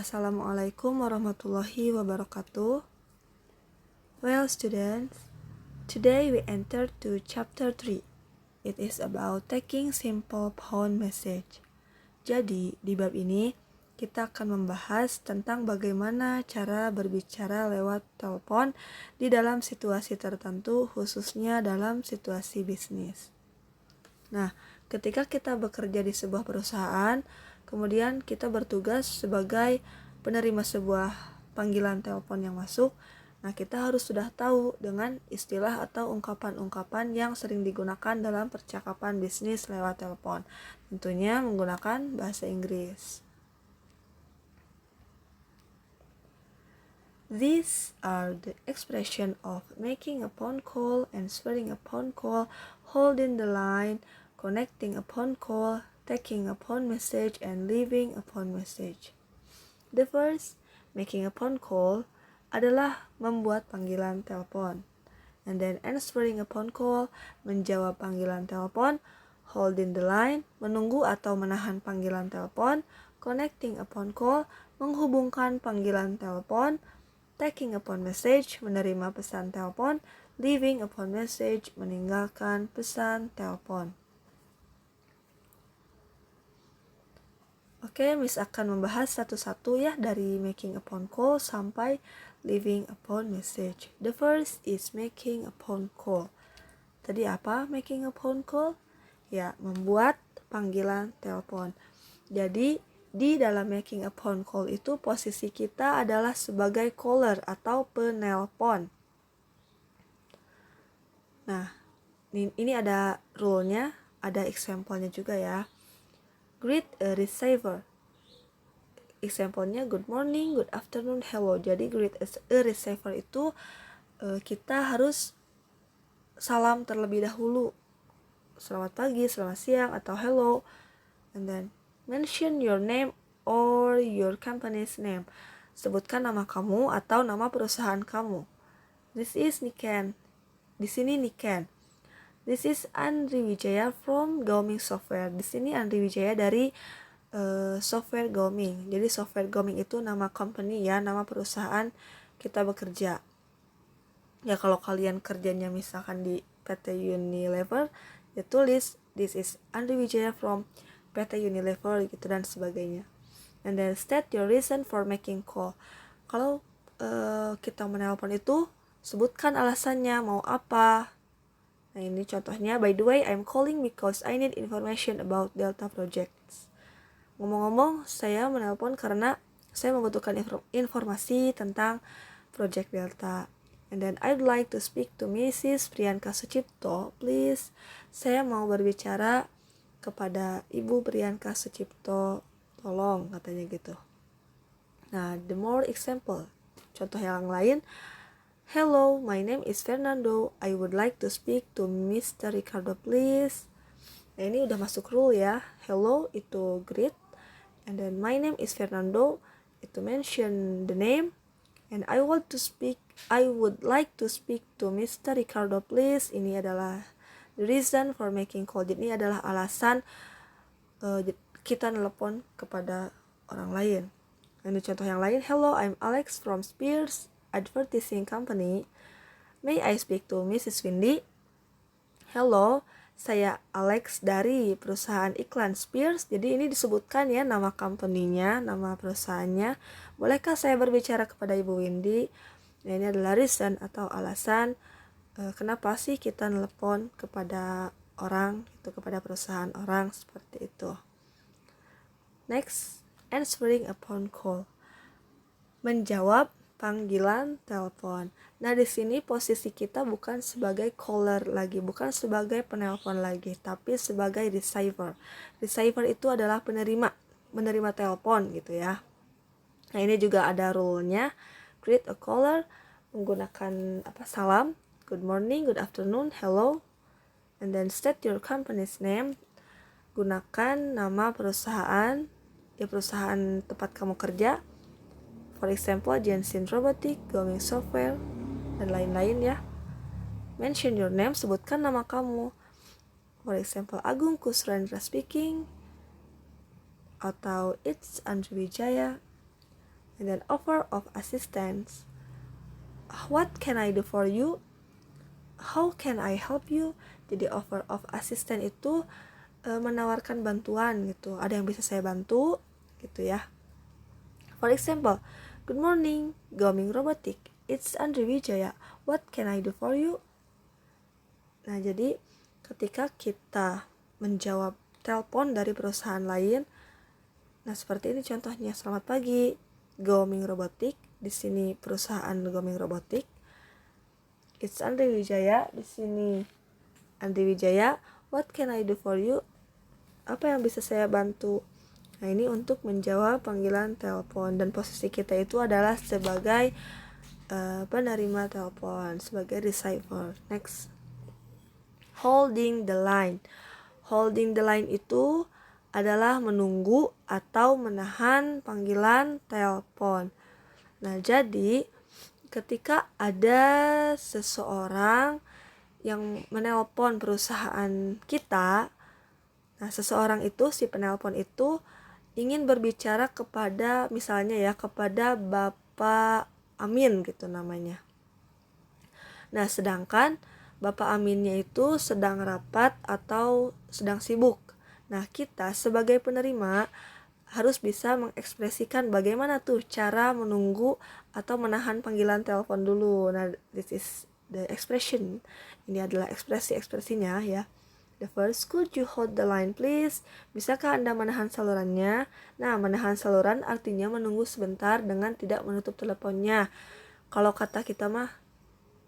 Assalamualaikum warahmatullahi wabarakatuh. Well, students, today we enter to chapter 3. It is about taking simple phone message. Jadi, di bab ini kita akan membahas tentang bagaimana cara berbicara lewat telepon di dalam situasi tertentu, khususnya dalam situasi bisnis. Nah, ketika kita bekerja di sebuah perusahaan, kemudian kita bertugas sebagai penerima sebuah panggilan telepon yang masuk. Nah, kita harus sudah tahu dengan istilah atau ungkapan-ungkapan yang sering digunakan dalam percakapan bisnis lewat telepon. Tentunya menggunakan bahasa Inggris. These are the expression of making a phone call, answering a phone call, holding the line, connecting a phone call, taking a phone message, and leaving a phone message. The first, making a phone call, adalah membuat panggilan telepon. And then answering a phone call, menjawab panggilan telepon. Holding the line, menunggu atau menahan panggilan telepon. Connecting a phone call, menghubungkan panggilan telepon. Taking a phone message, menerima pesan telepon. Leaving a phone message, meninggalkan pesan telepon. Oke, Miss akan membahas satu-satu ya dari making a phone call sampai leaving a phone message. The first is making a phone call. Tadi apa making a phone call? Ya, membuat panggilan telepon. Jadi, di dalam making a phone call itu posisi kita adalah sebagai caller atau penelpon. Nah, ini ada rule-nya, ada example-nya juga ya. Greet a receiver. Example-nya good morning, good afternoon, hello. Jadi greet a receiver itu kita harus salam terlebih dahulu. Selamat pagi, selamat siang, atau hello. And then mention your name or your company's name. Sebutkan nama kamu atau nama perusahaan kamu. This is Niken. Di sini Niken. This is Andri Wijaya from Gaoming Software. Di sini Andri Wijaya dari software Gaoming. Jadi software Gaoming itu nama company ya, nama perusahaan kita bekerja. Ya kalau kalian kerjanya misalkan di PT Unilever, ya tulis this is Andri Wijaya from PT Unilever gitu dan sebagainya. And then state your reason for making call. Kalau kita menelpon itu sebutkan alasannya mau apa. Nah ini contohnya, by the way, I'm calling because I need information about Delta Projects. Ngomong-ngomong, saya menelpon karena saya membutuhkan informasi tentang Project Delta. And then I'd like to speak to Mrs. Priyanka Sucipto, please. Saya mau berbicara kepada Ibu Priyanka Sucipto, tolong, katanya gitu. Nah, the more example, contoh yang lain. Hello, my name is Fernando. I would like to speak to Mr. Ricardo, please. Nah, ini udah masuk rule ya. Hello itu greet. And then my name is Fernando. Itu mention the name. And I would like to speak to Mr. Ricardo, please. Ini adalah the reason for making call. Jadi ini adalah alasan kita nelpon kepada orang lain. Ini contoh yang lain. Hello, I'm Alex from Spears Advertising Company. May I speak to Mrs. Windy? Hello, saya Alex dari perusahaan iklan Spears. Jadi ini disebutkan ya nama company-nya, nama perusahaannya. Bolehkah saya berbicara kepada Ibu Windy? Nah, ini adalah reason atau alasan kenapa sih kita nelpon kepada orang, itu kepada perusahaan orang seperti itu. Next, answering a phone call. Menjawab panggilan telepon. Nah, di sini posisi kita bukan sebagai caller lagi, bukan sebagai penelpon lagi, tapi sebagai receiver. Receiver itu adalah menerima telepon gitu ya. Nah, ini juga ada rule-nya. Greet a caller menggunakan salam, good morning, good afternoon, hello. And then state your company's name. Gunakan nama perusahaan, ya perusahaan tempat kamu kerja. For example, Jensen Robotics, Gaoming Software, dan lain-lain ya. Mention your name, sebutkan nama kamu. For example, Agung Kusrendra speaking. Atau it's Andri Wijaya. And then offer of assistance. What can I do for you? How can I help you? Jadi offer of assistance itu menawarkan bantuan gitu. Ada yang bisa saya bantu gitu ya. For example, good morning, Goming Robotic. It's Andri Wijaya. What can I do for you? Nah, jadi ketika kita menjawab telepon dari perusahaan lain, nah seperti ini contohnya. Selamat pagi, Goming Robotic. Di sini perusahaan Goming Robotic. It's Andri Wijaya. Di sini Andri Wijaya. What can I do for you? Apa yang bisa saya bantu? Nah, ini untuk menjawab panggilan telepon, dan posisi kita itu adalah sebagai penerima telepon, sebagai receiver. Next, holding the line. Holding the line itu adalah menunggu atau menahan panggilan telepon. Nah, jadi ketika ada seseorang yang menelpon perusahaan kita, nah seseorang itu, si penelpon itu ingin berbicara kepada, misalnya ya, kepada Bapak Amin gitu namanya. Nah, sedangkan Bapak Aminnya itu sedang rapat atau sedang sibuk. Nah, kita sebagai penerima harus bisa mengekspresikan bagaimana tuh cara menunggu atau menahan panggilan telepon dulu. Nah, this is the expression. Ini adalah ekspresi-ekspresinya ya. The first, could you hold the line please? Bisakah Anda menahan salurannya? Nah, menahan saluran artinya menunggu sebentar dengan tidak menutup teleponnya. Kalau kata kita mah,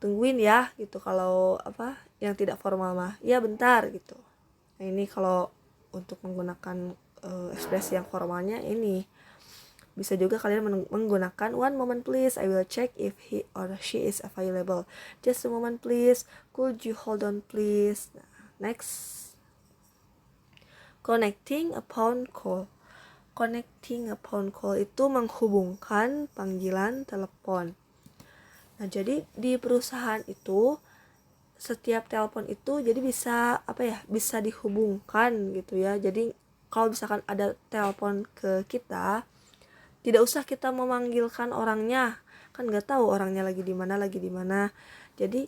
tungguin ya gitu. Kalau yang tidak formal mah, ya bentar gitu. Nah, ini kalau untuk menggunakan ekspresi yang formalnya ini. Bisa juga kalian menggunakan one moment please, I will check if he or she is available. Just a moment please, could you hold on please? Nah, next, connecting a phone call. Connecting a phone call itu menghubungkan panggilan telepon. Nah, jadi di perusahaan itu setiap telepon itu jadi bisa bisa dihubungkan gitu ya. Jadi kalau misalkan ada telepon ke kita, tidak usah kita memanggilkan orangnya, kan nggak tahu orangnya lagi di mana. Jadi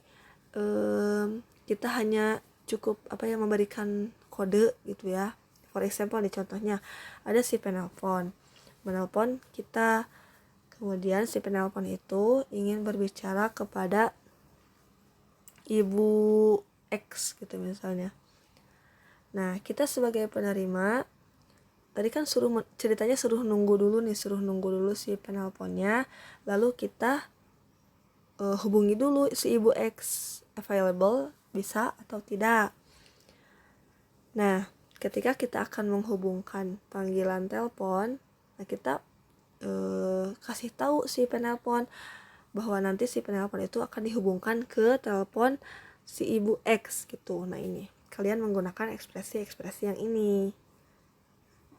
kita hanya cukup memberikan kode gitu ya. For example nih contohnya, ada si penelpon menelpon kita, kemudian si penelpon itu ingin berbicara kepada Ibu X gitu misalnya. Nah, kita sebagai penerima tadi kan ceritanya suruh nunggu dulu si penelponnya, lalu kita hubungi dulu si Ibu X, available, bisa atau tidak. Nah, ketika kita akan menghubungkan panggilan telepon, nah kita kasih tahu si penelpon bahwa nanti si penelpon itu akan dihubungkan ke telepon si Ibu X gitu. Nah, ini kalian menggunakan ekspresi-ekspresi yang ini.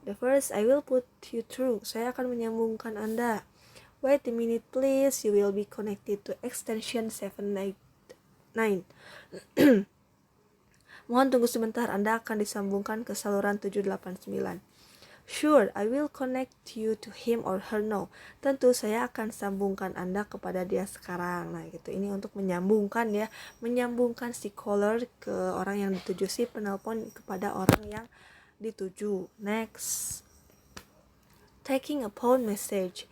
The first, I will put you through. Saya akan menyambungkan Anda. Wait a minute please, you will be connected to extension 789. Mohon tunggu sebentar, Anda akan disambungkan ke saluran 789. Sure, I will connect you to him or her now. Tentu saya akan sambungkan Anda kepada dia sekarang. Nah, gitu. Ini untuk menyambungkan ya, menyambungkan si caller ke orang yang dituju, si penelpon kepada orang yang dituju. Next, taking a phone message.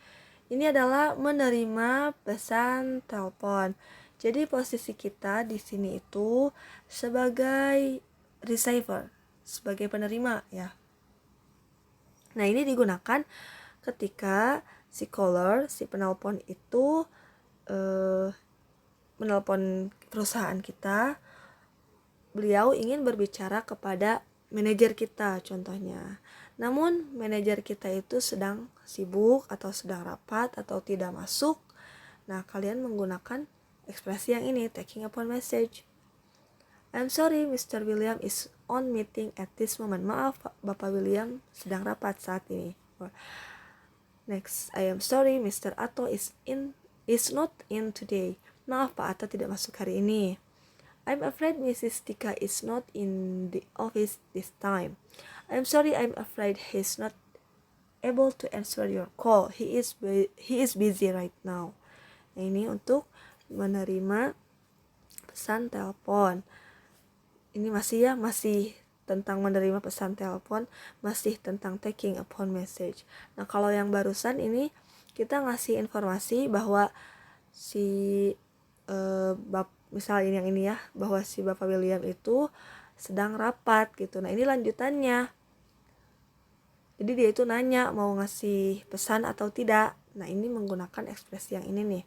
Ini adalah menerima pesan telepon. Jadi posisi kita di sini itu sebagai receiver, sebagai penerima ya. Nah, ini digunakan ketika si caller, si penelpon itu menelpon perusahaan kita. Beliau ingin berbicara kepada manajer kita contohnya. Namun manajer kita itu sedang sibuk atau sedang rapat atau tidak masuk. Nah, kalian menggunakan ekspresi yang ini, taking a phone message. I'm sorry, Mr. William is on meeting at this moment. Maaf, Bapak William sedang rapat saat ini. Next, I am sorry, Mr. Ato is not in today. Maaf, Pak Ato tidak masuk hari ini. I'm afraid Mrs. Tika is not in the office this time. I'm sorry, I'm afraid he's not able to answer your call. He is busy right now. Nah, ini untuk menerima pesan telepon. Ini masih tentang menerima pesan telepon, masih tentang taking a phone message. Nah, kalau yang barusan ini kita ngasih informasi bahwa si misal yang ini ya, bahwa si Bapak William itu sedang rapat gitu. Nah, ini lanjutannya. Jadi dia itu nanya mau ngasih pesan atau tidak. Nah, ini menggunakan ekspresi yang ini nih.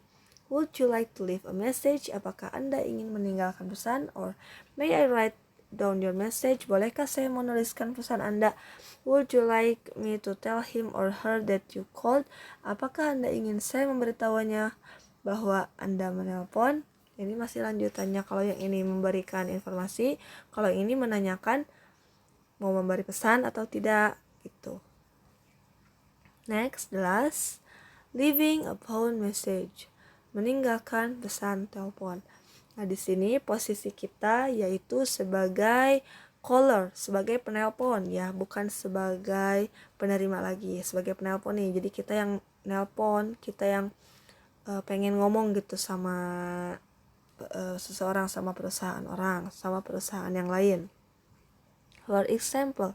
Would you like to leave a message? Apakah Anda ingin meninggalkan pesan? Or may I write down your message? Bolehkah saya menuliskan pesan Anda? Would you like me to tell him or her that you called? Apakah Anda ingin saya memberitahunya bahwa Anda menelpon? Ini masih lanjutannya. Kalau yang ini memberikan informasi, kalau ini menanyakan mau memberi pesan atau tidak gitu. Next, the last, leaving a phone message, meninggalkan pesan telepon. Nah, di sini posisi kita yaitu sebagai caller, sebagai penelpon ya, bukan sebagai penerima lagi, sebagai penelpon nih. Jadi kita yang nelpon, kita yang pengen ngomong gitu sama seseorang, sama perusahaan orang, sama perusahaan yang lain. For example,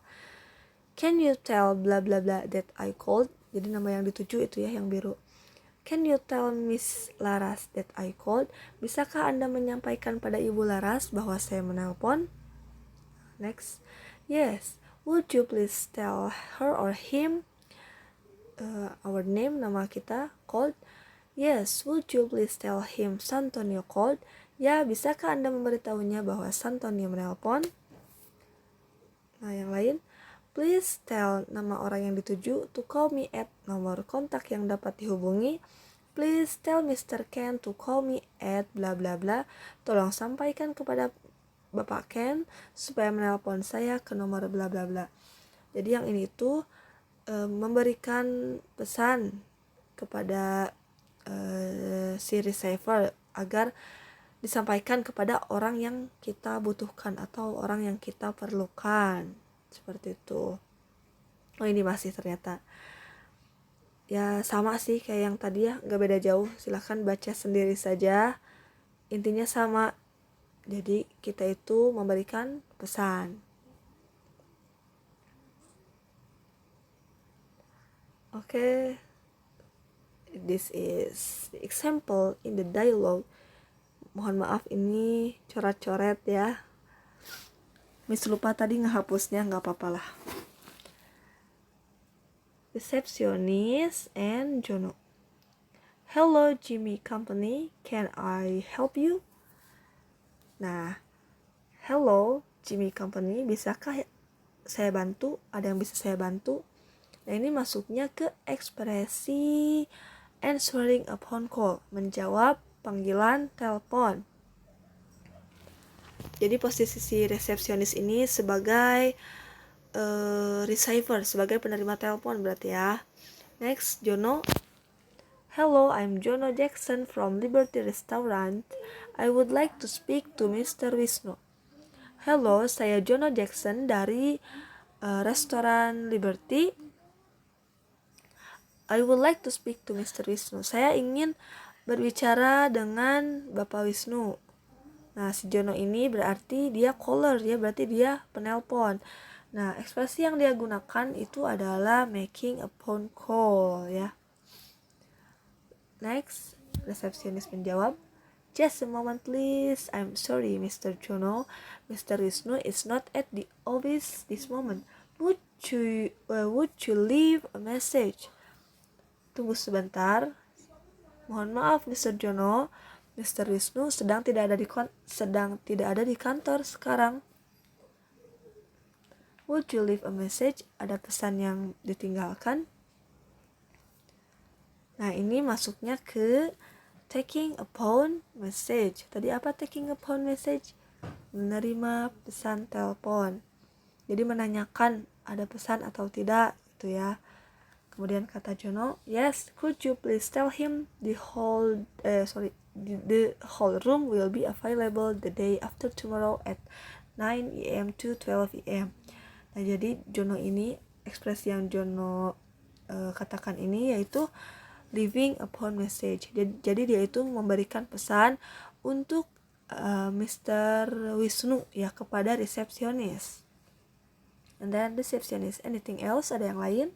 can you tell bla bla bla that I called? Jadi nama yang dituju itu ya, yang biru. Can you tell Miss Laras that I called? Bisakah Anda menyampaikan pada Ibu Laras bahwa saya menelpon? Next. Yes. Would you please tell her or him our name, nama kita, called? Yes. Would you please tell him Santonio called? Ya, bisakah Anda memberitahunya bahwa Santonio menelpon? Nah, yang lain. Please tell nama orang yang dituju to call me at nomor kontak yang dapat dihubungi. Please tell Mr. Ken to call me at bla bla bla. Tolong sampaikan kepada Bapak Ken supaya menelpon saya ke nomor bla bla bla. Jadi yang ini tuh memberikan pesan kepada si receiver agar disampaikan kepada orang yang kita butuhkan atau orang yang kita perlukan. Seperti itu. Oh, ini masih ternyata ya sama sih kayak yang tadi ya, gak beda jauh. Silahkan baca sendiri saja, intinya sama. Jadi kita itu memberikan pesan. Oke, this is the example in the dialogue. Mohon maaf ini coret-coret ya, Miss lupa tadi ngehapusnya, gak apa-apa lah. Receptionist and Jono. Hello Jimmy Company, can I help you? Nah, hello Jimmy Company, bisakah saya bantu? Ada yang bisa saya bantu? Nah, ini masuknya ke ekspresi answering a phone call, menjawab panggilan telepon. Jadi posisi si resepsionis ini sebagai receiver, sebagai penerima telepon berarti ya. Next, Jono. Hello, I'm Jono Jackson from Liberty Restaurant. I would like to speak to Mr. Wisnu. Hello, saya Jono Jackson dari restoran Liberty. I would like to speak to Mr. Wisnu. Saya ingin berbicara dengan Bapak Wisnu. Nah, si Jono ini berarti dia caller, ya berarti dia penelpon. Nah, ekspresi yang dia gunakan itu adalah making a phone call ya. Next, resepsionis menjawab, just a moment please. I'm sorry, Mr. Jono. Mr. Wisnu is not at the office this moment. Would you leave a message? Tunggu sebentar. Mohon maaf, Mr. Jono. Mr. Wisnu sedang tidak ada di kantor sekarang. Would you leave a message? Ada pesan yang ditinggalkan. Nah, ini masuknya ke taking a phone message. Tadi apa taking a phone message? Menerima pesan telepon. Jadi menanyakan ada pesan atau tidak gitu ya. Kemudian kata Jono, yes, could you please tell him the whole room will be available the day after tomorrow at 9 AM to 12 AM. Nah, jadi Jono ini, ekspresi yang Jono katakan ini, yaitu leaving a phone message. Jadi dia itu memberikan pesan untuk Mr. Wisnu ya, kepada resepsionis. And then receptionist, anything else? Ada yang lain?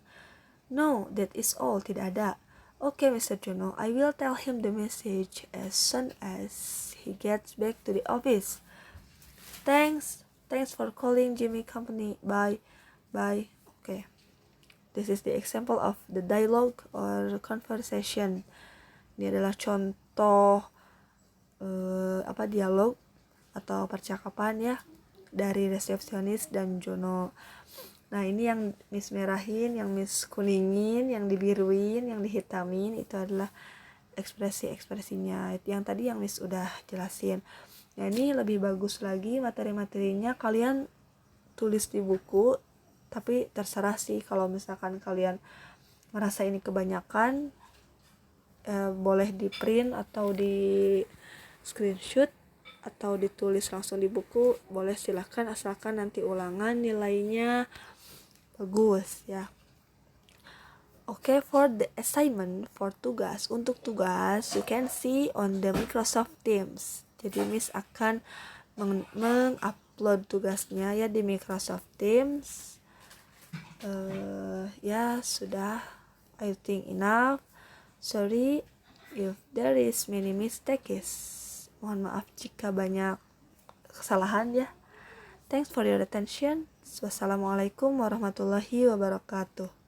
No, that is all. Tidak ada. Okay, Mr. Juno, I will tell him the message as soon as he gets back to the office. Thanks for calling Jimmy Company. Bye. Okay. This is the example of the dialogue or conversation. Ini adalah contoh dialog atau percakapan ya dari resepsionis dan Jono. Nah, ini yang Miss merahin, yang Miss kuningin, yang dibiruin, yang dihitamin, itu adalah ekspresi-ekspresinya. Yang tadi yang Miss udah jelasin. Nah, ini lebih bagus lagi materi-materinya kalian tulis di buku, tapi terserah sih kalau misalkan kalian merasa ini kebanyakan, boleh di print atau di screenshot atau ditulis langsung di buku, boleh, silahkan, asalkan nanti ulangan nilainya bagus ya. Okay, for the assignment, for tugas, untuk tugas you can see on the Microsoft Teams. Jadi Miss akan mengupload tugasnya ya di Microsoft Teams. Ya sudah, I think enough. Sorry if there is many mistakes. Mohon maaf jika banyak kesalahan ya. Thanks for your attention. Wassalamualaikum warahmatullahi wabarakatuh.